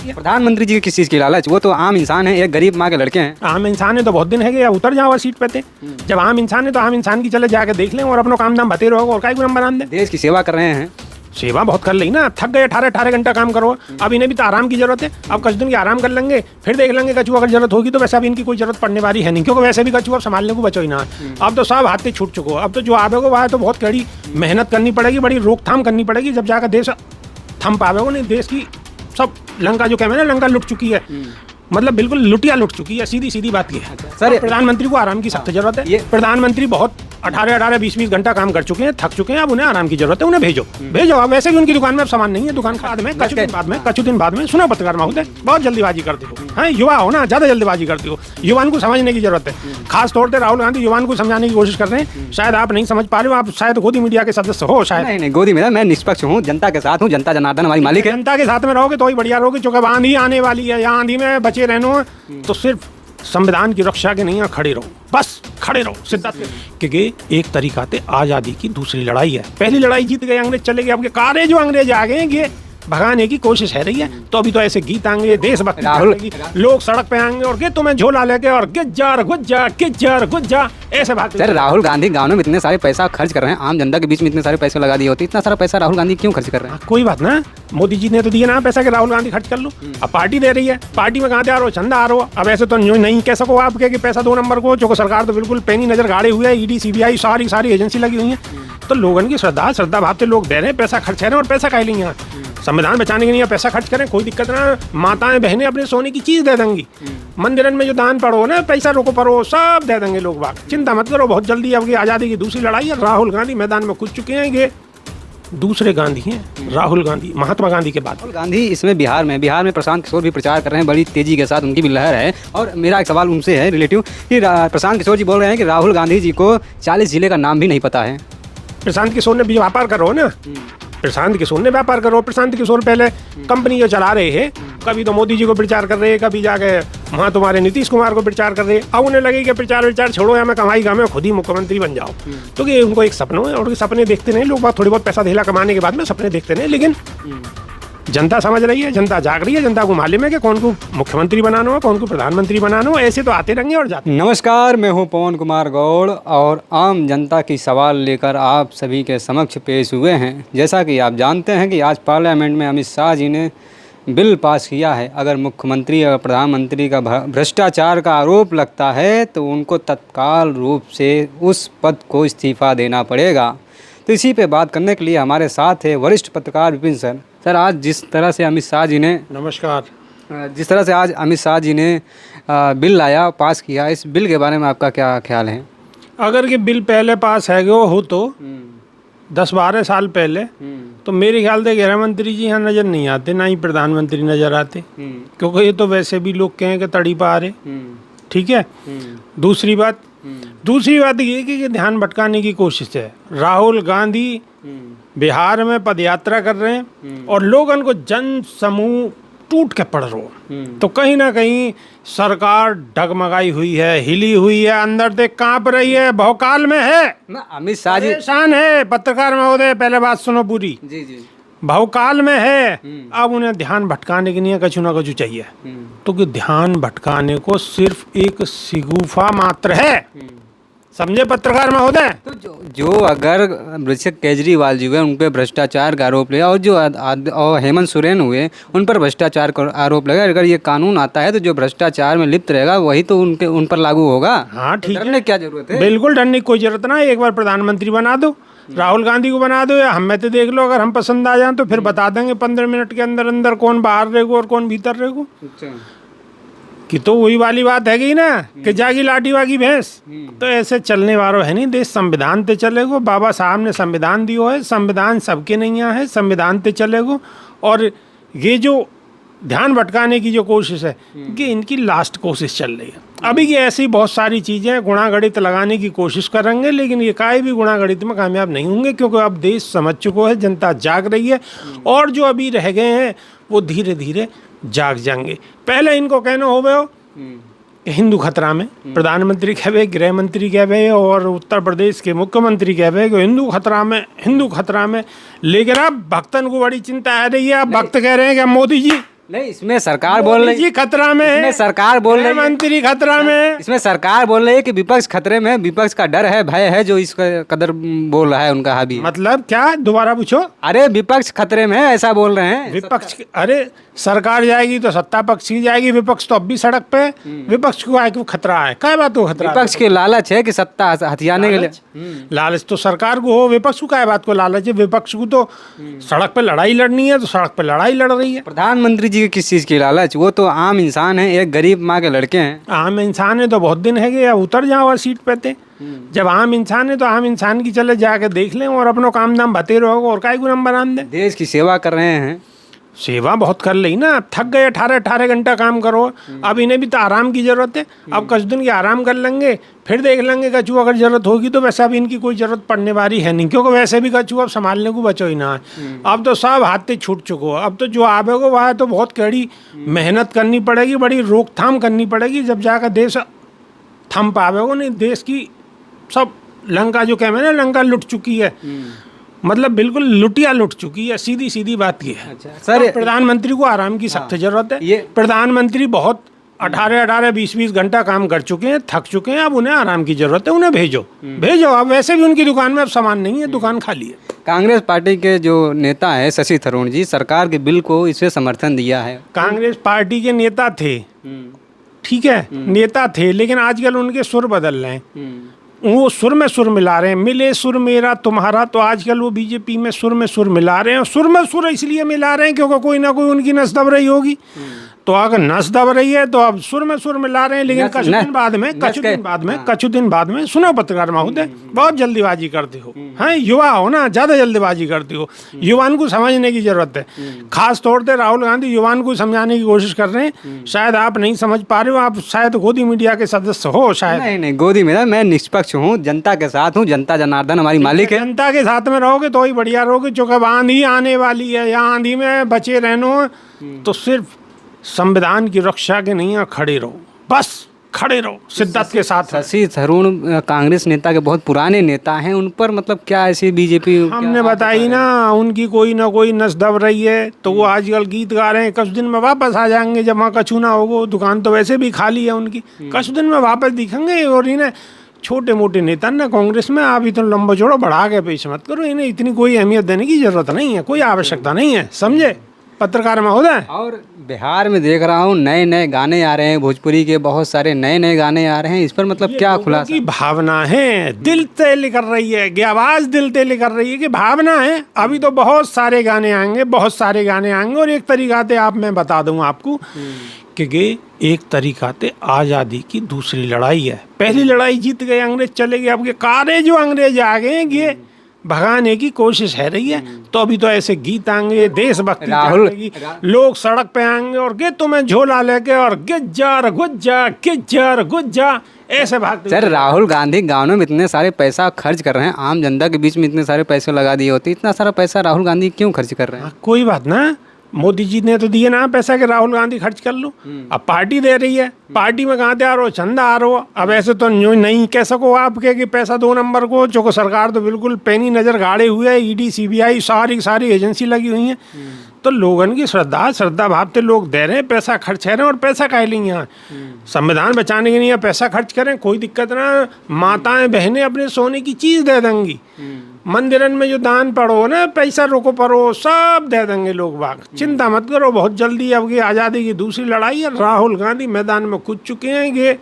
प्रधानमंत्री जी किस चीज़ की लालच? वो तो आम इंसान है, एक गरीब माँ के लड़के हैं। आम इंसान है तो बहुत दिन है कि उतर जाओ सीट पे थे। जब आम इंसान है तो आम इंसान की चले जाके देख लें और अपना काम धाम भते रहोगे और काय को नंबर आन दे। देश की सेवा कर रहे हैं। सेवा बहुत कर ली ना, थक गए 18 घंटा काम करो। अब इन्हें भी तो आराम की जरूरत है। अब कुछ दिन की आराम कर लेंगे, फिर देख लेंगे कछुआ अगर जरूरत होगी तो वैसे अब इनकी कोई जरूरत पड़ने वाली है नहीं, क्योंकि वैसे भी कछुआ संभालने को बचो ही ना। अब तो सब हाथ से छूट चुको। अब तो जो आवेगा वह तो बहुत कड़ी मेहनत करनी पड़ेगी, बड़ी रोकथाम करनी पड़ेगी, जब जाकर देश थम पावेगा। नहीं देश की सब लंका जो कहते हैं ना, लंका लुट चुकी है, मतलब बिल्कुल लुटिया लुट चुकी है। सीधी सीधी बात ये है। सर प्रधानमंत्री को आराम की सख्त जरूरत है। प्रधानमंत्री बहुत 18-20 घंटा काम कर चुके हैं, थक चुके हैं। अब उन्हें आराम की जरूरत है, उन्हें भेजो। अब वैसे भी उनकी दुकान में अब सामान नहीं है। दुकान बाद में कछु दिन बाद में सुना पत्रकार महोदय, बहुत जल्दीबाजी करते हो। हाँ, युवा हो ना, ज्यादा जल्दीबाजी करते हो। युवाओं को समझने की जरूरत है। खास तौर पर राहुल गांधी युवाओं को समझाने की कोशिश कर रहे हैं। शायद आप नहीं समझ पा रहे हो, आप शायद गोदी मीडिया के सदस्य हो। शायद नहीं, गोदी मेरा, मैं निष्पक्ष हूँ, जनता के साथ हूँ। जनता जनार्दन हमारी मालिक है। जनता के साथ में रहोगे तो ही बढ़िया रहोगे, क्योंकि आंधी आने वाली है। यहाँ आंधी में बचे रहना तो सिर्फ संविधान की रक्षा के नहीं, खड़े रहो, बस खड़े रहो सिद्धांत। क्योंकि एक तरीका से आज़ादी की दूसरी लड़ाई है। पहली लड़ाई जीत गए, अंग्रेज चले गए। अब कारे जो अंग्रेज आ गए ये भगाने की कोशिश है रही है। तो अभी तो ऐसे गीत आएंगे, देशभक्ति आएगी, लोग सड़क पे आएंगे और तुम्हें झोला लेके और गिज्जर गुज्जा ऐसे भागते। सर, राहुल गांधी गाँव में इतने सारे पैसा खर्च कर रहे हैं, आम जनता के बीच में इतने सारे पैसे लगा दिए होते, इतना सारा पैसा राहुल गांधी क्यों खर्च कर रहे हैं? कोई बात ना, मोदी जी ने तो दिया ना पैसा कि राहुल गांधी खर्च कर लो। अब पार्टी दे रही है, पार्टी में कहाँ से आ रहा हो? चंदा आ रहा हो। अब ऐसे तो नहीं कह सको आप कि पैसा 2 नंबर को, जो सरकार तो बिल्कुल पैनी नजर गाड़े हुए है। ईडी सीबीआई सारी एजेंसी लगी हुई है। तो लोगों की श्रद्धा भाव से लोग दे रहे हैं, पैसा खर्च है और पैसा कह लेंगे। संविधान बचाने के लिए पैसा खर्च करें, कोई दिक्कत ना। माताएं बहनें अपने सोने की चीज दे देंगी। मंदिरन में जो दान पड़ो ना, पैसा रोको पड़ो, सब दे देंगे लोग बाग। चिंता मत करो, बहुत जल्दी अब आजादी की दूसरी लड़ाई है। राहुल गांधी मैदान में कूद चुके हैं। ये दूसरे गांधी हैं, राहुल गांधी, महात्मा गांधी के बाद। राहुल गांधी इसमें बिहार में प्रशांत किशोर भी प्रचार कर रहे हैं, बड़ी तेजी के साथ उनकी भी लहर है। और मेरा एक सवाल उनसे है रिलेटिव कि प्रशांत किशोर जी बोल रहे हैं कि राहुल गांधी जी को 40 जिले का नाम भी नहीं पता है। प्रशांत किशोर ने भी व्यापार करो ना, प्रशांत किशोर ने व्यापार करो। प्रशांत किशोर पहले कंपनी जो चला रहे हैं, कभी तो मोदी जी को प्रचार कर रहे हैं, कभी जाके वहाँ तुम्हारे नीतीश कुमार को प्रचार कर रहे हैं। अब उन्हें लगे कि प्रचार छोड़ो, या मैं कमाई मैं खुद ही मुख्यमंत्री बन जाओ। क्योंकि तो उनको एक सपना है और सपने देखते नहीं लोग, थोड़ी बहुत पैसा धेला कमाने के बाद में सपने देखते नहीं। लेकिन जनता समझ रही है, जनता जाग रही है, जनता को मालूम है कि कौन को मुख्यमंत्री बनाना हो, कौन को प्रधानमंत्री बनाना हो। ऐसे तो आते रहेंगे और जाते। नमस्कार, मैं हूं पवन कुमार गौड़ और आम जनता की सवाल लेकर आप सभी के समक्ष पेश हुए हैं। जैसा कि आप जानते हैं कि आज पार्लियामेंट में अमित शाह जी ने बिल पास किया है। अगर मुख्यमंत्री और प्रधानमंत्री का भ्रष्टाचार का आरोप लगता है तो उनको तत्काल रूप से उस पद को इस्तीफा देना पड़ेगा। तो इसी पे बात करने के लिए हमारे साथ है वरिष्ठ पत्रकार विपिन सर। सर, आज जिस तरह से अमित शाह जी ने जिस तरह से आज अमित शाह जी ने बिल लाया, पास किया, इस बिल के बारे में आपका क्या ख्याल है? अगर ये बिल पहले पास है हो तो 10-12 साल पहले, तो मेरे ख्याल से गृह मंत्री जी यहाँ नज़र नहीं आते, ना ही प्रधानमंत्री नज़र आते। क्योंकि ये तो वैसे भी लोग कहें कि तड़ी पा रहे। ठीक है। दूसरी बात ये कि ध्यान भटकाने की कोशिश है। राहुल गांधी बिहार में पदयात्रा कर रहे हैं और लोगों को जन समूह टूट के पड़ रहा। तो कहीं ना कहीं सरकार डगमगाई हुई है, हिली हुई है, अंदर से कांप रही है, भौकाल में है। अमित शाह जी परेशान है। पत्रकार महोदय, पहले बात सुनो पूरी। जी। भौकाल में है। अब उन्हें ध्यान भटकाने के लिए कछु ना कछु चाहिए। तो कि ध्यान भटकाने को सिर्फ एक शिगुफा मात्र है, समझे पत्रकार महोदय। तो जो अगर केजरीवाल जी हुए उन पर भ्रष्टाचार का आरोप लगा, और जो और हेमंत सोरेन हुए उन पर भ्रष्टाचार का आरोप लगा, अगर ये कानून आता है तो जो भ्रष्टाचार में लिप्त रहेगा वही तो उन पर लागू होगा। हाँ ठीक है, डरने क्या जरूरत है? बिल्कुल डरने की कोई जरूरत ना। एक बार प्रधानमंत्री बना दो, राहुल गांधी को बना दो, या हमें तो देख लो। अगर हम पसंद आ जाए तो फिर बता देंगे 15 मिनट के अंदर अंदर कौन बाहर रहेगा और कौन भीतर रहेगा। कि तो वही वाली बात है कि ना कि जागी लाठी वागी भैंस। तो ऐसे चलने वालों है नहीं देश। संविधान पे चलेगो, बाबा साहब ने संविधान दियो है, संविधान सबके नहीं है, संविधान पे चलेगो। और ये जो ध्यान भटकाने की जो कोशिश है कि इनकी लास्ट कोशिश चल रही है। अभी की ऐसी बहुत सारी चीज़ें गुणागणित लगाने की कोशिश करेंगे, लेकिन ये काहे भी गुणागणित में कामयाब नहीं होंगे, क्योंकि अब देश समझ चुको है, जनता जाग रही है। और जो अभी रह गए हैं वो धीरे धीरे जाग जाएंगे। पहले इनको कहना हो गए कि हिंदू खतरा में, प्रधानमंत्री कहवे, गृह मंत्री कहवे और उत्तर प्रदेश के मुख्यमंत्री कहवे कि हिंदू खतरा में। लेकिन अब भक्तन को बड़ी चिंता आ रही है। अब भक्त कह रहे हैं कि मोदी जी नहीं, इसमें सरकार बोल रही जी खतरा में इसमें है, सरकार बोल रही है, मंत्री खतरा में है। इसमें सरकार बोल रही है कि विपक्ष खतरे में है, विपक्ष का डर है, भय है, जो इस कदर बोल रहा है उनका हावी। मतलब क्या, दोबारा पूछो। अरे विपक्ष खतरे में है ऐसा बोल रहे हैं। विपक्ष, अरे सरकार जाएगी तो सत्ता पक्ष की जाएगी, विपक्ष तो अब भी सड़क पे। विपक्ष को आए, खतरा है, क्या बात को खतरा? विपक्ष के लालच है कि सत्ता हथियाने के लिए। लालच तो सरकार को हो, विपक्ष को क्या बात को लालच है? विपक्ष को तो सड़क पे लड़ाई लड़नी है, तो सड़क पे लड़ाई लड़ रही है। प्रधानमंत्री जी के किस चीज की लालच? वो तो आम इंसान है, एक गरीब माँ के लड़के हैं। आम इंसान है तो बहुत दिन है कि अब उतर जाओ और सीट पे थे। जब आम इंसान है तो आम इंसान की चले जाके देख लें और अपनो काम दाम बते रहोगे, और काय को नंबर आन दे। देश की सेवा कर रहे हैं। सेवा बहुत कर ली ना, थक गए, 18 घंटा काम करो। अब इन्हें भी तो आराम की जरूरत है। अब कुछ दिन की आराम कर लेंगे, फिर देख लेंगे कचू अगर जरूरत होगी तो। वैसे अब इनकी कोई जरूरत पड़ने वाली है नहीं, क्योंकि वैसे भी कचू अब संभालने को बचो ही ना है। अब तो सब हाथ से छूट चुको। अब तो जो आवेगा वह तो बहुत कड़ी मेहनत करनी पड़ेगी, बड़ी रोकथाम करनी पड़ेगी, जब जाकर देश थम पावेगा। नहीं, देश की सब लंका, जो कहते हैं ना, लंका लुट चुकी है। मतलब बिल्कुल लुटिया लुट चुकी है, सीधी सीधी बात ये है। अच्छा, सर, तो प्रधानमंत्री को आराम की सख्त जरूरत है। ये प्रधानमंत्री बहुत 18 20 घंटा काम कर चुके हैं, थक चुके हैं। अब उन्हें आराम की जरूरत है, उन्हें भेजो भेजो। अब वैसे भी उनकी दुकान में अब सामान नहीं है, दुकान खाली है। कांग्रेस पार्टी के जो नेता है शशि थरूर जी, सरकार के बिल को इसे समर्थन दिया है। कांग्रेस पार्टी के नेता थे, ठीक है, नेता थे, लेकिन आजकल उनके सुर बदल रहे हैं। वो सुर में सुर मिला रहे हैं। मिले सुर मेरा तुम्हारा, तो आजकल वो बीजेपी में सुर मिला रहे हैं। सुर में सुर इसलिए मिला रहे हैं क्योंकि कोई ना कोई उनकी नस दब रही होगी। तो अगर नस दब रही है तो अब सुर में सुर मिला रहे हैं। लेकिन कुछ दिन बाद में सुनो पत्रकार महोदय, बहुत जल्दीबाजी करते हो, हैं युवा हो ना, ज्यादा जल्दीबाजी करते हो। युवाओं को समझने की जरूरत है। खास तौर पे राहुल गांधी युवाओं को समझाने की कोशिश कर रहे हैं। शायद आप नहीं समझ पा रहे हो, आप शायद गोदी मीडिया के सदस्य हो शायद। नहीं, गोदी मेरा, मैं निष्पक्ष हूँ, जनता के साथ हूँ, जनता जनार्दन हमारी मालिक है। जनता के साथ में रहोगे तो ही बढ़िया रहोगे। चूंकि आंधी आने वाली है, या आंधी में बचे रहना तो सिर्फ संविधान की रक्षा के नहीं, खड़े रहो, बस खड़े रहो शिद्दत के साथ। शशि थरूर कांग्रेस नेता के बहुत पुराने नेता हैं, उन पर मतलब क्या ऐसी बीजेपी हमने बताई ना, उनकी कोई ना कोई नस दब रही है। तो वो आजकल गीत गा रहे हैं, कुछ दिन में वापस आ जाएंगे जब वहाँ कछू ना होगा। दुकान तो वैसे भी खाली है उनकी, कुछ दिन में वापस दिखेंगे। और इन्हें छोटे मोटे नेता ना कांग्रेस में आप इतना लंबा चौड़ा बढ़ा के पेश मत करो। इन्हें इतनी कोई अहमियत देने की जरूरत नहीं है, कोई आवश्यकता नहीं है, समझे पत्रकार महोदय। और बिहार में देख रहा हूँ नए नए गाने आ रहे हैं, भोजपुरी के बहुत सारे नए नए गाने आ रहे हैं। इस पर मतलब क्या खुलासा? की भावना है, दिल तेल कर रही है, कि आवाज दिल तेल कर रही है, कि भावना है। अभी तो बहुत सारे गाने आएंगे, बहुत सारे गाने आएंगे। और एक तरीका से आप, मैं बता दूं आपको कि एक तरीका से आज़ादी की दूसरी लड़ाई है। पहली लड़ाई जीत गए, अंग्रेज चले गए। अब के कारे जो अंग्रेज आ गए ये भगाने की कोशिश है रही है। तो अभी तो ऐसे गीत आएंगे, देशभक्ति जागेगी, लोग सड़क पे आएंगे और गे तुम्हें झोला लेके और गिज्जर गुज्जा ऐसे भागते। सर, राहुल गांधी गानों में इतने सारे पैसा खर्च कर रहे हैं, आम जनता के बीच में इतने सारे पैसे लगा दिए होते, इतना सारा पैसा राहुल गांधी क्यों खर्च कर रहे हैं? कोई बात ना, मोदी जी ने तो दिए ना पैसा कि राहुल गांधी खर्च कर लो। अब पार्टी दे रही है, पार्टी में कहाँ से आ रहा हो, चंदा आ रहा हो। अब ऐसे तो नहीं कह सको आप के कि पैसा 2 नंबर को। चूँकि सरकार तो बिल्कुल पैनी नज़र गाड़े हुए है, ईडी सीबीआई सारी एजेंसी लगी हुई हैं। तो लोगन की श्रद्धा भाव से लोग दे रहे हैं, पैसा खर्च कर रहे हैं। और पैसा कह लेंगे यहाँ संविधान बचाने के लिए पैसा खर्च करें, कोई दिक्कत ना। माताएं बहनें अपने सोने की चीज़ दे देंगी। मंदिरन में जो दान पड़ो ना, पैसा रोको पड़ो, सब दे देंगे लोग बाग। चिंता मत करो, बहुत जल्दी अब ये आज़ादी की दूसरी लड़ाई है। राहुल गांधी मैदान में कूद चुके हैं। ये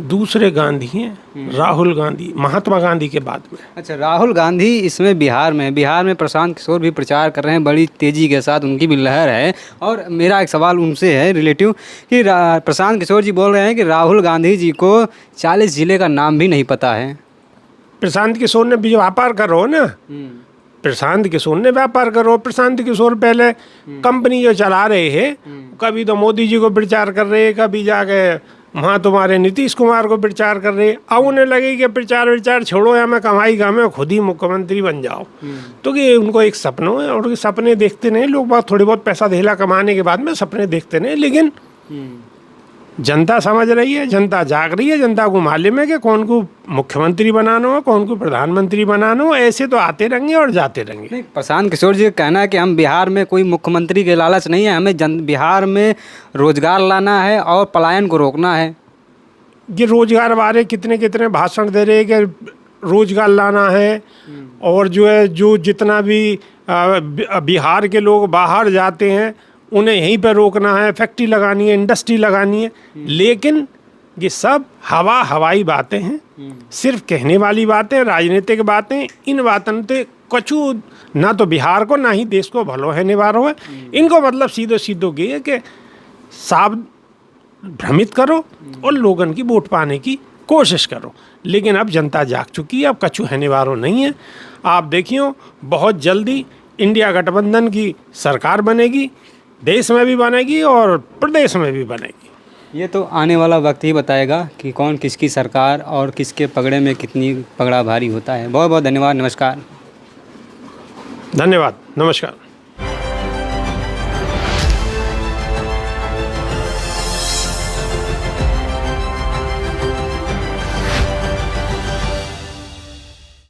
दूसरे गांधी हैं, राहुल गांधी महात्मा गांधी के बाद में। अच्छा, राहुल गांधी इसमें बिहार में प्रशांत किशोर भी प्रचार कर रहे हैं बड़ी तेज़ी के साथ, उनकी भी लहर है। और मेरा एक सवाल उनसे है रिलेटिव कि प्रशांत किशोर जी बोल रहे हैं कि राहुल गांधी जी को 40 जिले का नाम भी नहीं पता है। प्रशांत किशोर ने भी व्यापार करो ना, प्रशांत किशोर ने व्यापार करो। प्रशांत किशोर पहले कंपनी जो चला रहे हैं, कभी तो मोदी जी को प्रचार कर रहे, कभी जाके वहाँ तुम्हारे नीतीश कुमार को प्रचार कर रहे। अब उन्हें लगे कि प्रचार छोड़ो, या मैं कमाई का मैं खुद ही मुख्यमंत्री बन जाओ। तो कि उनको एक सपनों है, और सपने देखते नहीं लोग बात, थोड़ी बहुत पैसा धेला कमाने के बाद में सपने देखते नहीं। लेकिन जनता समझ रही है, जनता जाग रही है, जनता को मालूम है कि कौन को मुख्यमंत्री बनाना हो, कौन को प्रधानमंत्री बनाना हो। ऐसे तो आते रहेंगे और जाते रहेंगे। नहीं, प्रशांत किशोर जी का कहना है कि हम बिहार में कोई मुख्यमंत्री के लालच नहीं है, हमें बिहार में रोजगार लाना है और पलायन को रोकना है। ये रोजगार वाले कितने कितने भाषण दे रहे हैं कि रोजगार लाना है, और जो है जो जितना भी बिहार के लोग बाहर जाते हैं उन्हें यहीं पर रोकना है, फैक्ट्री लगानी है, इंडस्ट्री लगानी है। लेकिन ये सब हवाई बातें हैं, सिर्फ कहने वाली बातें, राजनीतिक बातें। इन बातों से कछु ना तो बिहार को ना ही देश को भलो है निवारो है। इनको मतलब सीधो ये है कि साफ भ्रमित करो और लोगों की वोट पाने की कोशिश करो। लेकिन अब जनता जाग चुकी है, अब कछु है निवारो नहीं है। आप देखियो बहुत जल्दी इंडिया गठबंधन की सरकार बनेगी, देश में भी बनेगी और प्रदेश में भी बनेगी। ये तो आने वाला वक्त ही बताएगा कि कौन किसकी सरकार और किसके पगड़े में कितनी पगड़ा भारी होता है। बहुत बहुत धन्यवाद, नमस्कार। धन्यवाद, नमस्कार।